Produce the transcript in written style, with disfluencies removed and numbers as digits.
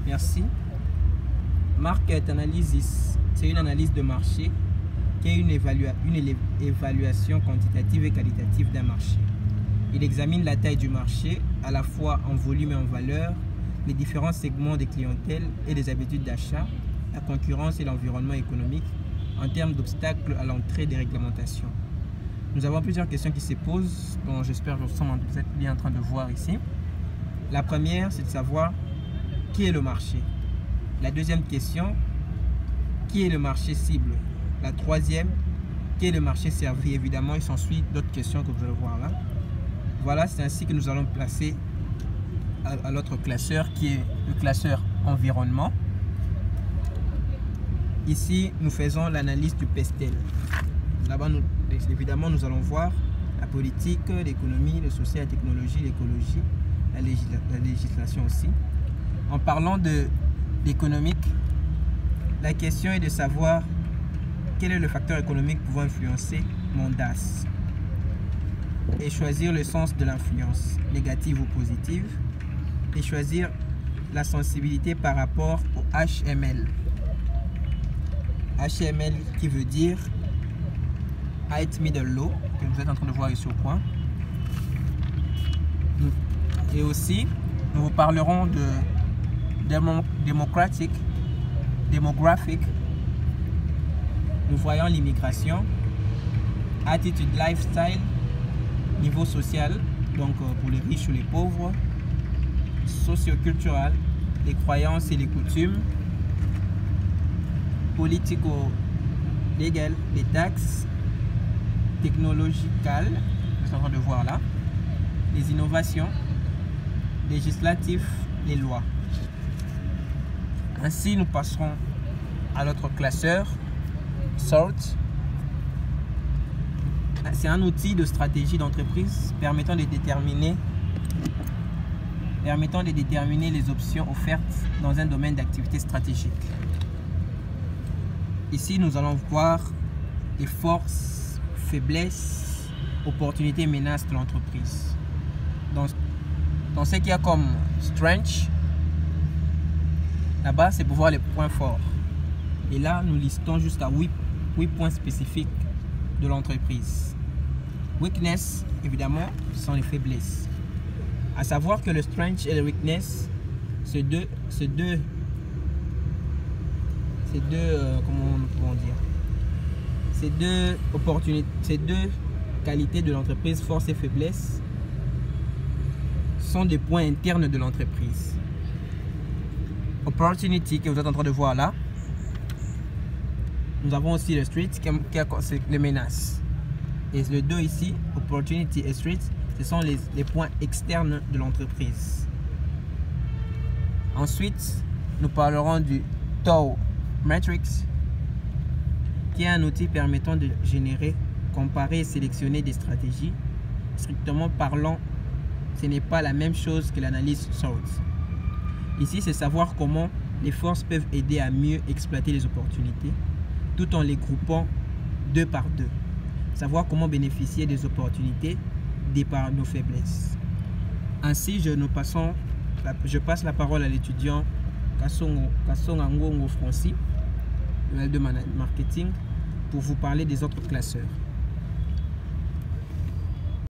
Merci. Market Analysis, c'est une analyse de marché qui est une évaluation quantitative et qualitative d'un marché. Il examine la taille du marché, à la fois en volume et en valeur, les différents segments des clientèles et des habitudes d'achat, la concurrence et l'environnement économique, en termes d'obstacles à l'entrée des réglementations. Nous avons plusieurs questions qui se posent, dont j'espère que vous êtes bien en train de voir ici. La première, c'est de savoir qui est le marché. La deuxième question, qui est le marché cible? La troisième, qui est le marché servi? Évidemment, il s'ensuit d'autres questions que vous allez voir là. Voilà, c'est ainsi que nous allons placer à l'autre classeur qui est le classeur environnement. Ici, nous faisons l'analyse du pestel. Là-bas, évidemment, nous allons voir la politique, l'économie, le social, la technologie, l'écologie, la législation aussi. En parlant de l'économique, la question est de savoir quel est le facteur économique pouvant influencer mon DAS et choisir le sens de l'influence, négative ou positive, et choisir la sensibilité par rapport au HML. HML qui veut dire Height Middle Low, que vous êtes en train de voir ici au coin. Et aussi, nous vous parlerons de démographique. Nous voyons l'immigration, attitude lifestyle, niveau social, donc pour les riches ou les pauvres, socio-culturel, les croyances et les coutumes, politico-légal, les taxes, technologicales, nous sommes en train de voir là, les innovations, législatives, les lois. Ainsi, nous passerons à notre classeur, SORT. C'est un outil de stratégie d'entreprise permettant de déterminer les options offertes dans un domaine d'activité stratégique. Ici, nous allons voir les forces, faiblesses, opportunités et menaces de l'entreprise. Dans ce qu'il y a comme strength, là-bas, c'est pour voir les points forts. Et là, nous listons jusqu'à 8 points spécifiques de l'entreprise. Weakness, évidemment, ce sont les faiblesses. À savoir que le strength et le weakness, ces deux qualités de l'entreprise, force et faiblesse, sont des points internes de l'entreprise. Opportunity que vous êtes en train de voir là. Nous avons aussi le street qui a les menaces. Et le 2 ici, opportunity et street, ce sont les points externes de l'entreprise. Ensuite, nous parlerons du TOW Matrix, qui est un outil permettant de générer, comparer et sélectionner des stratégies. Strictement parlant, ce n'est pas la même chose que l'analyse SWOT. Ici, c'est savoir comment les forces peuvent aider à mieux exploiter les opportunités, tout en les groupant deux par deux. Savoir comment bénéficier des opportunités par nos faiblesses. Ainsi, je passe la parole à l'étudiant Kasonga Ngongo Francis, de marketing, pour vous parler des autres classeurs.